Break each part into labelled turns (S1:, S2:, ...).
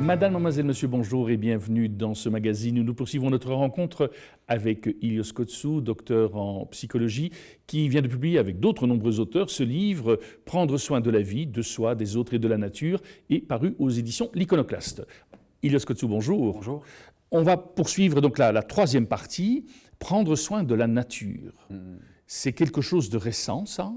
S1: Madame, mademoiselle, monsieur, bonjour et bienvenue dans ce magazine où nous poursuivons notre rencontre avec Ilios Kotsou, docteur en psychologie, qui vient de publier avec d'autres nombreux auteurs ce livre « Prendre soin de la vie, de soi, des autres et de la nature » et paru aux éditions L'Iconoclaste. Ilios Kotsou, bonjour.
S2: Bonjour.
S1: On va poursuivre donc la troisième partie, « Prendre soin de la nature ». C'est quelque chose de récent, ça?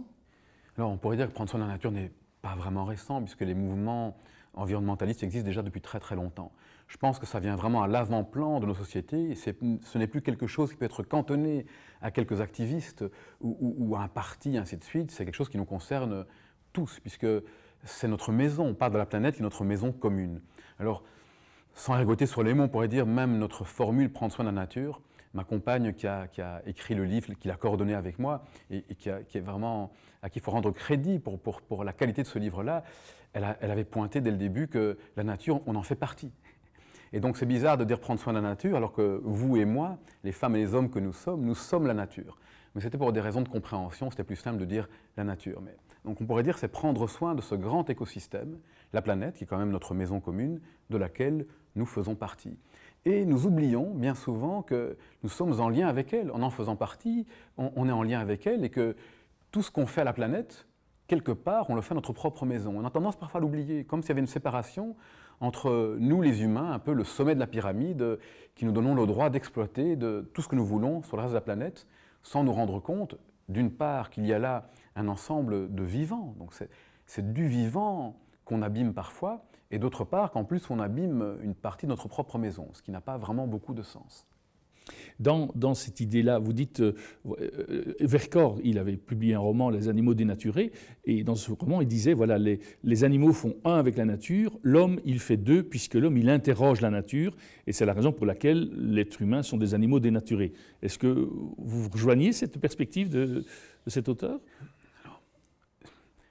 S2: Alors, on pourrait dire que prendre soin de la nature n'est pas vraiment récent, puisque les mouvements environnementalistes existent déjà depuis très très longtemps. Je pense que ça vient vraiment à l'avant-plan de nos sociétés. Ce n'est plus quelque chose qui peut être cantonné à quelques activistes ou à un parti, ainsi de suite. C'est quelque chose qui nous concerne tous, puisque c'est notre maison. On parle de la planète qui est notre maison commune. Alors, sans ergoter sur les mots, on pourrait dire même notre formule « prendre soin de la nature », ma compagne qui a écrit le livre, qui l'a coordonné avec moi et qui est vraiment, à qui il faut rendre crédit pour la qualité de ce livre-là, elle avait pointé dès le début que la nature, on en fait partie. Et donc c'est bizarre de dire prendre soin de la nature alors que vous et moi, les femmes et les hommes que nous sommes la nature. Mais c'était pour des raisons de compréhension, c'était plus simple de dire la nature. Donc on pourrait dire que c'est prendre soin de ce grand écosystème, la planète, qui est quand même notre maison commune, de laquelle nous faisons partie. Et nous oublions bien souvent que nous sommes en lien avec elle. En faisant partie, on est en lien avec elle et que tout ce qu'on fait à la planète, quelque part, on le fait à notre propre maison. On a tendance parfois à l'oublier, comme s'il y avait une séparation entre nous les humains, un peu le sommet de la pyramide, qui nous donnons le droit d'exploiter de tout ce que nous voulons sur le reste de la planète, sans nous rendre compte, d'une part, qu'il y a là un ensemble de vivants. Donc c'est du vivant qu'on abîme parfois, et d'autre part qu'en plus on abîme une partie de notre propre maison, ce qui n'a pas vraiment beaucoup de sens.
S1: Dans cette idée-là, vous dites, Vercors, il avait publié un roman, Les animaux dénaturés, et dans ce roman, il disait, voilà, les animaux font un avec la nature, l'homme, il fait deux, puisque l'homme, il interroge la nature, et c'est la raison pour laquelle l'être humain sont des animaux dénaturés. Est-ce que vous rejoignez cette perspective de cet auteur ?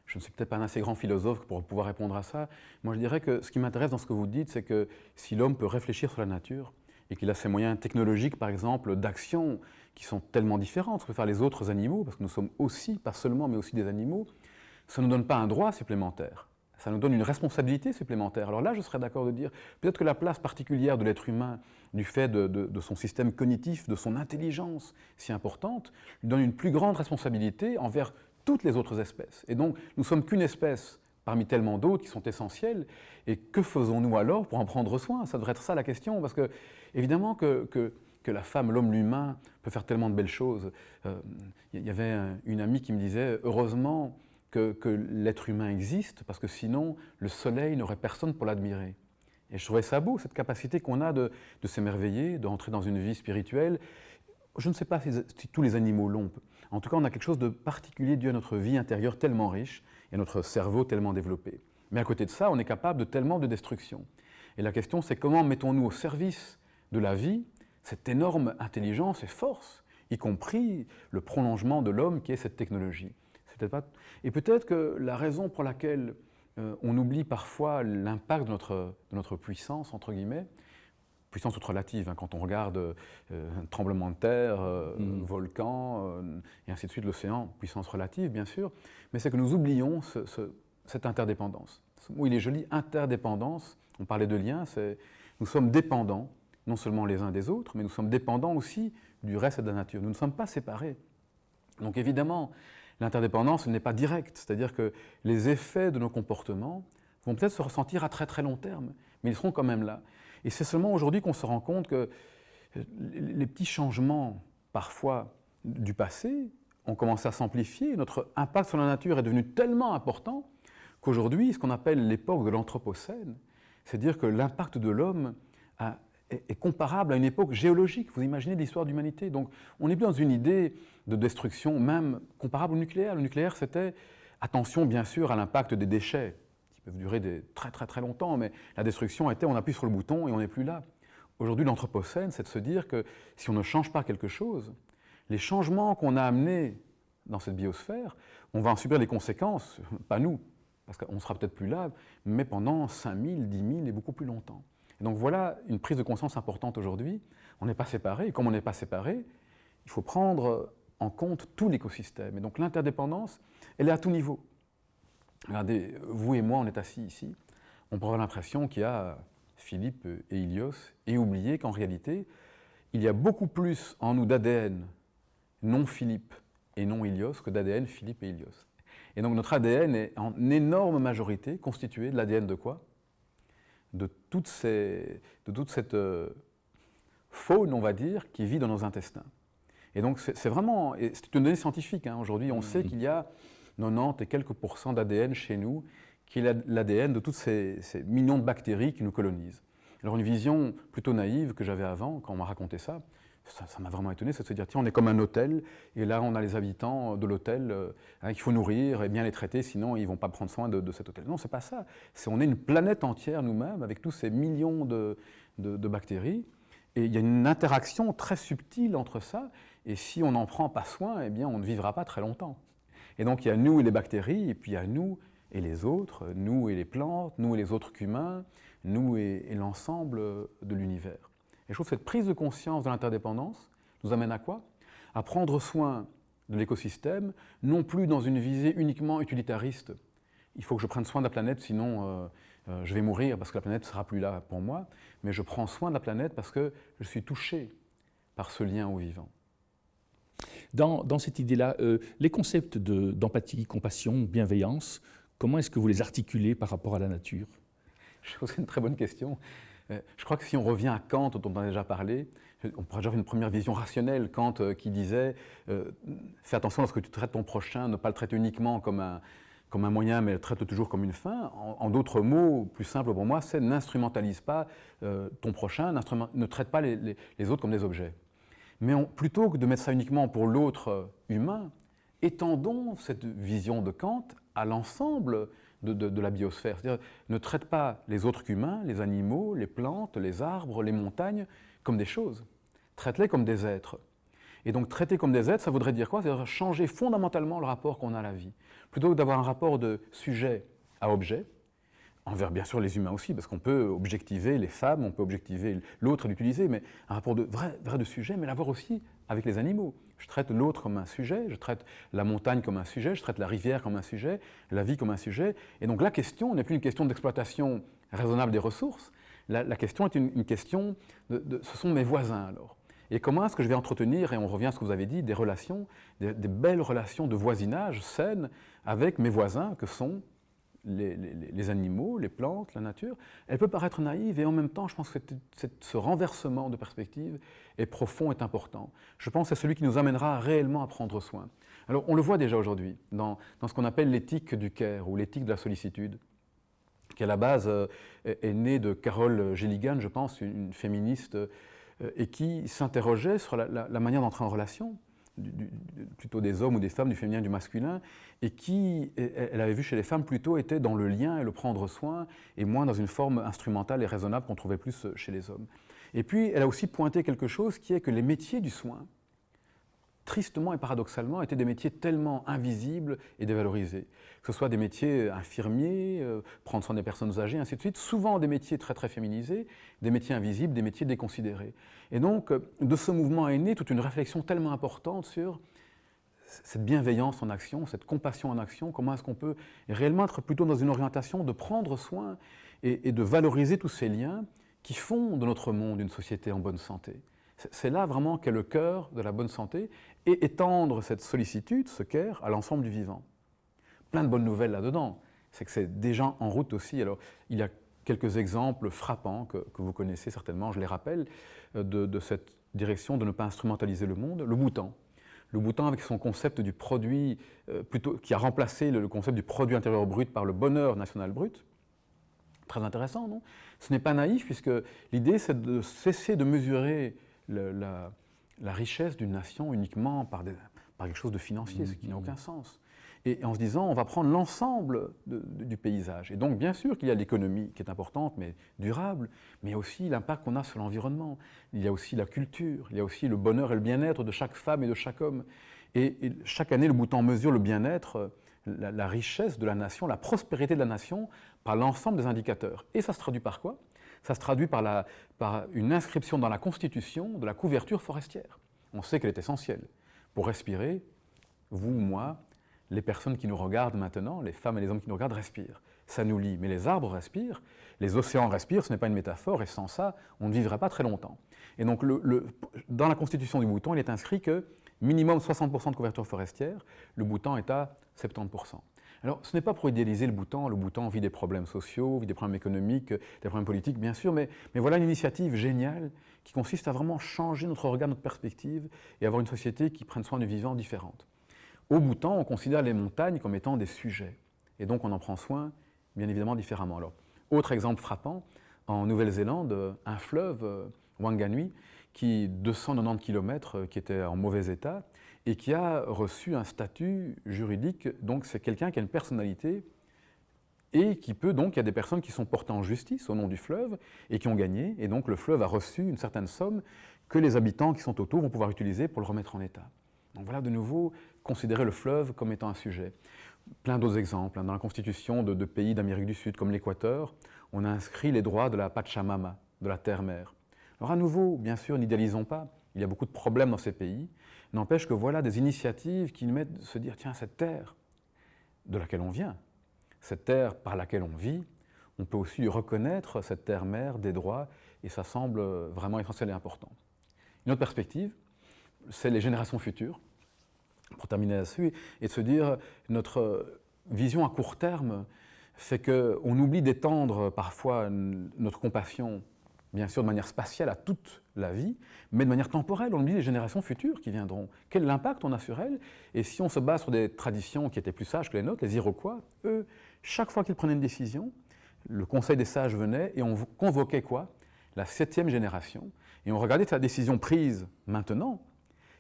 S2: Je ne suis peut-être pas un assez grand philosophe pour pouvoir répondre à ça. Moi, je dirais que ce qui m'intéresse dans ce que vous dites, c'est que si l'homme peut réfléchir sur la nature et qu'il a ses moyens technologiques, par exemple, d'action qui sont tellement différents de ce que peuvent faire les autres animaux, parce que nous sommes aussi, pas seulement, mais aussi des animaux, ça ne nous donne pas un droit supplémentaire. Ça nous donne une responsabilité supplémentaire. Alors là, je serais d'accord de dire, peut-être que la place particulière de l'être humain, du fait de son système cognitif, de son intelligence si importante, lui donne une plus grande responsabilité envers toutes les autres espèces. Et donc, nous ne sommes qu'une espèce parmi tellement d'autres qui sont essentielles. Et que faisons-nous alors pour en prendre soin? Ça devrait être ça la question, parce que, évidemment, que la femme, l'homme, l'humain peut faire tellement de belles choses. Il y avait une amie qui me disait, heureusement que l'être humain existe, parce que sinon, le soleil n'aurait personne pour l'admirer. Et je trouvais ça beau, cette capacité qu'on a de s'émerveiller, d'entrer dans une vie spirituelle. Je ne sais pas si tous les animaux l'ont. En tout cas, on a quelque chose de particulier dû à notre vie intérieure tellement riche et à notre cerveau tellement développé. Mais à côté de ça, on est capable de tellement de destruction. Et la question, c'est comment mettons-nous au service de la vie cette énorme intelligence et force, y compris le prolongement de l'homme qui est cette technologie. Et peut-être que la raison pour laquelle on oublie parfois l'impact de notre puissance, entre guillemets, puissance toute relative, hein, quand on regarde un tremblement de terre, volcan, et ainsi de suite, l'océan, puissance relative, bien sûr, mais c'est que nous oublions cette interdépendance. Ce mot, il est joli, interdépendance, on parlait de lien, nous sommes dépendants, non seulement les uns des autres, mais nous sommes dépendants aussi du reste de la nature. Nous ne sommes pas séparés. Donc évidemment, l'interdépendance n'est pas directe, c'est-à-dire que les effets de nos comportements vont peut-être se ressentir à très très long terme, mais ils seront quand même là. Et c'est seulement aujourd'hui qu'on se rend compte que les petits changements, parfois, du passé, ont commencé à s'amplifier. Notre impact sur la nature est devenu tellement important qu'aujourd'hui, ce qu'on appelle l'époque de l'Anthropocène, c'est dire que l'impact de l'homme est comparable à une époque géologique. Vous imaginez l'histoire de l'humanité. Donc on n'est plus dans une idée de destruction même comparable au nucléaire. Le nucléaire, c'était, attention bien sûr à l'impact des déchets, qui peuvent durer très très très longtemps, mais la destruction était on appuie sur le bouton et on n'est plus là. Aujourd'hui, l'Anthropocène, c'est de se dire que si on ne change pas quelque chose, les changements qu'on a amenés dans cette biosphère, on va en subir les conséquences, pas nous, parce qu'on ne sera peut-être plus là, mais pendant 5000, 10 000 et beaucoup plus longtemps. Et donc voilà une prise de conscience importante aujourd'hui. On n'est pas séparés, et comme on n'est pas séparés, il faut prendre en compte tout l'écosystème. Et donc l'interdépendance, elle est à tout niveau. Regardez, vous et moi, on est assis ici, on peut avoir l'impression qu'il y a Philippe et Hélios, et oublier qu'en réalité, il y a beaucoup plus en nous d'ADN non Philippe et non Hélios que d'ADN Philippe et Hélios. Et donc notre ADN est en énorme majorité constitué de l'ADN de quoi? De toute cette faune, on va dire, qui vit dans nos intestins. Et donc c'est vraiment, c'est une donnée scientifique, hein. Aujourd'hui on sait qu'il y a 90 et quelques % d'ADN chez nous, qui est l'ADN de toutes ces millions de bactéries qui nous colonisent. Alors une vision plutôt naïve que j'avais avant, quand on m'a raconté ça m'a vraiment étonné, c'est de se dire, tiens, on est comme un hôtel, et là on a les habitants de l'hôtel qu'il faut nourrir et bien les traiter, sinon ils ne vont pas prendre soin de cet hôtel. Non, c'est pas ça. On est une planète entière nous-mêmes, avec tous ces millions de bactéries, et il y a une interaction très subtile entre ça, et si on n'en prend pas soin, eh bien on ne vivra pas très longtemps. Et donc il y a nous et les bactéries, et puis il y a nous et les autres, nous et les plantes, nous et les autres qu'humains, nous et l'ensemble de l'univers. Et je trouve que cette prise de conscience de l'interdépendance nous amène à quoi? À prendre soin de l'écosystème, non plus dans une visée uniquement utilitariste. Il faut que je prenne soin de la planète, sinon je vais mourir parce que la planète ne sera plus là pour moi. Mais je prends soin de la planète parce que je suis touché par ce lien au vivant.
S1: Dans cette idée-là, les concepts d'empathie, compassion, bienveillance, comment est-ce que vous les articulez par rapport à la nature?
S2: C'est une très bonne question. Je crois que si on revient à Kant, dont on a déjà parlé, on pourrait avoir une première vision rationnelle. Kant qui disait fais attention lorsque tu traites ton prochain, ne pas le traiter uniquement comme un moyen, mais le traite toujours comme une fin. En d'autres mots, plus simple pour moi, c'est n'instrumentalise pas ton prochain, ne traite pas les autres comme des objets. Mais plutôt que de mettre ça uniquement pour l'autre humain, étendons cette vision de Kant à l'ensemble de la biosphère. C'est-à-dire, ne traite pas les autres qu'humains, les animaux, les plantes, les arbres, les montagnes, comme des choses. Traite-les comme des êtres. Et donc, traiter comme des êtres, ça voudrait dire quoi? C'est-à-dire changer fondamentalement le rapport qu'on a à la vie. Plutôt que d'avoir un rapport de sujet à objet, envers bien sûr les humains aussi, parce qu'on peut objectiver les femmes, on peut objectiver l'autre et l'utiliser, mais un rapport de vrai de sujet, mais l'avoir aussi avec les animaux. Je traite l'autre comme un sujet, je traite la montagne comme un sujet, je traite la rivière comme un sujet, la vie comme un sujet. Et donc la question n'est plus une question d'exploitation raisonnable des ressources, la question est une question ce sont mes voisins alors. Et comment est-ce que je vais entretenir, et on revient à ce que vous avez dit, des relations, des belles relations de voisinage saines avec mes voisins que sont les animaux, les plantes, la nature. Elle peut paraître naïve et en même temps, je pense que ce renversement de perspective est profond, est important. Je pense que c'est celui qui nous amènera réellement à prendre soin. Alors, on le voit déjà aujourd'hui dans ce qu'on appelle l'éthique du care ou l'éthique de la sollicitude, qui à la base est née de Carol Gilligan, je pense, une féministe, et qui s'interrogeait sur la manière d'entrer en relation, plutôt des hommes ou des femmes, du féminin, du masculin, et qui, elle avait vu chez les femmes, plutôt était dans le lien et le prendre soin, et moins dans une forme instrumentale et raisonnable qu'on trouvait plus chez les hommes. Et puis, elle a aussi pointé quelque chose qui est que les métiers du soin, tristement et paradoxalement, étaient des métiers tellement invisibles et dévalorisés. Que ce soit des métiers infirmiers, prendre soin des personnes âgées, ainsi de suite, souvent des métiers très très féminisés, des métiers invisibles, des métiers déconsidérés. Et donc, de ce mouvement est née toute une réflexion tellement importante sur cette bienveillance en action, cette compassion en action, comment est-ce qu'on peut réellement être plutôt dans une orientation de prendre soin et de valoriser tous ces liens qui font de notre monde une société en bonne santé. C'est là vraiment qu'est le cœur de la bonne santé, et étendre cette sollicitude, ce care, à l'ensemble du vivant. Plein de bonnes nouvelles là-dedans, c'est que c'est déjà en route aussi. Alors, il y a quelques exemples frappants que vous connaissez certainement, je les rappelle, de cette direction de ne pas instrumentaliser le monde. Le Bhoutan. Le Bhoutan avec son concept du produit, qui a remplacé le concept du produit intérieur brut par le bonheur national brut. Très intéressant, non? Ce n'est pas naïf, puisque l'idée, c'est de cesser de mesurer la richesse d'une nation uniquement par quelque chose de financier, ce qui n'a aucun sens. Et en se disant, on va prendre l'ensemble du paysage. Et donc, bien sûr qu'il y a l'économie qui est importante, mais durable, mais il y a aussi l'impact qu'on a sur l'environnement. Il y a aussi la culture, il y a aussi le bonheur et le bien-être de chaque femme et de chaque homme. Et chaque année, le Bhoutan mesure le bien-être, la richesse de la nation, la prospérité de la nation, par l'ensemble des indicateurs. Et ça se traduit par quoi? Ça se traduit par une inscription dans la Constitution de la couverture forestière. On sait qu'elle est essentielle pour respirer, vous, moi, les personnes qui nous regardent maintenant, les femmes et les hommes qui nous regardent, respirent. Ça nous lie. Mais les arbres respirent, les océans respirent, ce n'est pas une métaphore, et sans ça, on ne vivrait pas très longtemps. Et donc, dans la constitution du Bhoutan, il est inscrit que minimum 60% de couverture forestière, le Bhoutan est à 70%. Alors, ce n'est pas pour idéaliser le Bhoutan vit des problèmes sociaux, vit des problèmes économiques, des problèmes politiques, bien sûr, mais voilà une initiative géniale qui consiste à vraiment changer notre regard, notre perspective, et avoir une société qui prenne soin du vivant différente. Au Bhoutan, on considère les montagnes comme étant des sujets, et donc on en prend soin, bien évidemment, différemment. Alors, autre exemple frappant, en Nouvelle-Zélande, un fleuve, Wanganui, qui 290 km, qui était en mauvais état, et qui a reçu un statut juridique, donc c'est quelqu'un qui a une personnalité, et qui peut donc, il y a des personnes qui sont portées en justice au nom du fleuve, et qui ont gagné, et donc le fleuve a reçu une certaine somme que les habitants qui sont autour vont pouvoir utiliser pour le remettre en état. Donc voilà de nouveau, considérer le fleuve comme étant un sujet. Plein d'autres exemples. Dans la constitution de pays d'Amérique du Sud, comme l'Équateur, on a inscrit les droits de la Pachamama, de la terre-mère. Alors à nouveau, bien sûr, n'idéalisons pas, il y a beaucoup de problèmes dans ces pays, n'empêche que voilà des initiatives qui nous mettent à se dire, tiens, cette terre de laquelle on vient, cette terre par laquelle on vit, on peut aussi reconnaître cette terre-mère des droits, et ça semble vraiment essentiel et important. Une autre perspective, c'est les générations futures, pour terminer là-dessus, et de se dire, notre vision à court terme fait qu'on oublie d'étendre parfois notre compassion, bien sûr de manière spatiale à toute la vie, mais de manière temporelle, on oublie les générations futures qui viendront. Quel impact on a sur elles? Et si on se base sur des traditions qui étaient plus sages que les nôtres, les Iroquois, eux, chaque fois qu'ils prenaient une décision, le Conseil des sages venait et on convoquait quoi? La 7e génération. Et on regardait sa décision prise maintenant,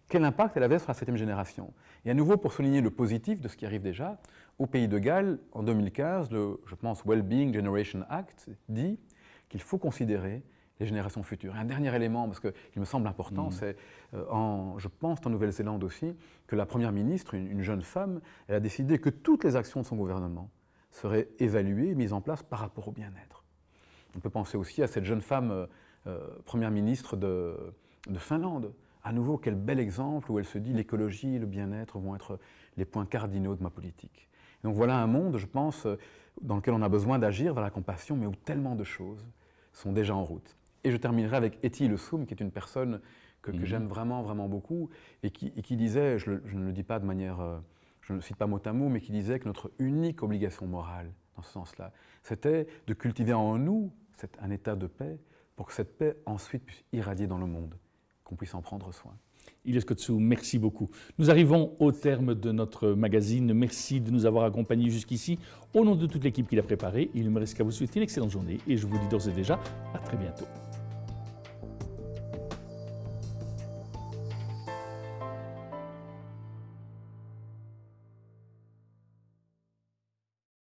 S2: quel impact elle avait sur la 7e génération. Et à nouveau, pour souligner le positif de ce qui arrive déjà, au Pays de Galles, en 2015, le, je pense, Wellbeing Generation Act dit qu'il faut considérer les générations futures. Et un dernier élément, parce qu'il me semble important, c'est, je pense en Nouvelle-Zélande aussi, que la Première ministre, une jeune femme, elle a décidé que toutes les actions de son gouvernement seraient évaluées et mises en place par rapport au bien-être. On peut penser aussi à cette jeune femme Première ministre de Finlande. À nouveau, quel bel exemple où elle se dit l'écologie et le bien-être vont être les points cardinaux de ma politique. Et donc voilà un monde, je pense, dans lequel on a besoin d'agir vers la compassion, mais où tellement de choses sont déjà en route. Et je terminerai avec Etty Le Soum, qui est une personne que j'aime vraiment, vraiment beaucoup, et qui disait, je ne le dis pas de manière, je ne le cite pas mot à mot, mais qui disait que notre unique obligation morale, dans ce sens-là, c'était de cultiver en nous un état de paix, pour que cette paix ensuite puisse irradier dans le monde, qu'on puisse en prendre soin.
S1: Ilias Kotsou, merci beaucoup. Nous arrivons au terme de notre magazine. Merci de nous avoir accompagnés jusqu'ici. Au nom de toute l'équipe qui l'a préparé, il ne me reste qu'à vous souhaiter une excellente journée et je vous dis d'ores et déjà à très bientôt.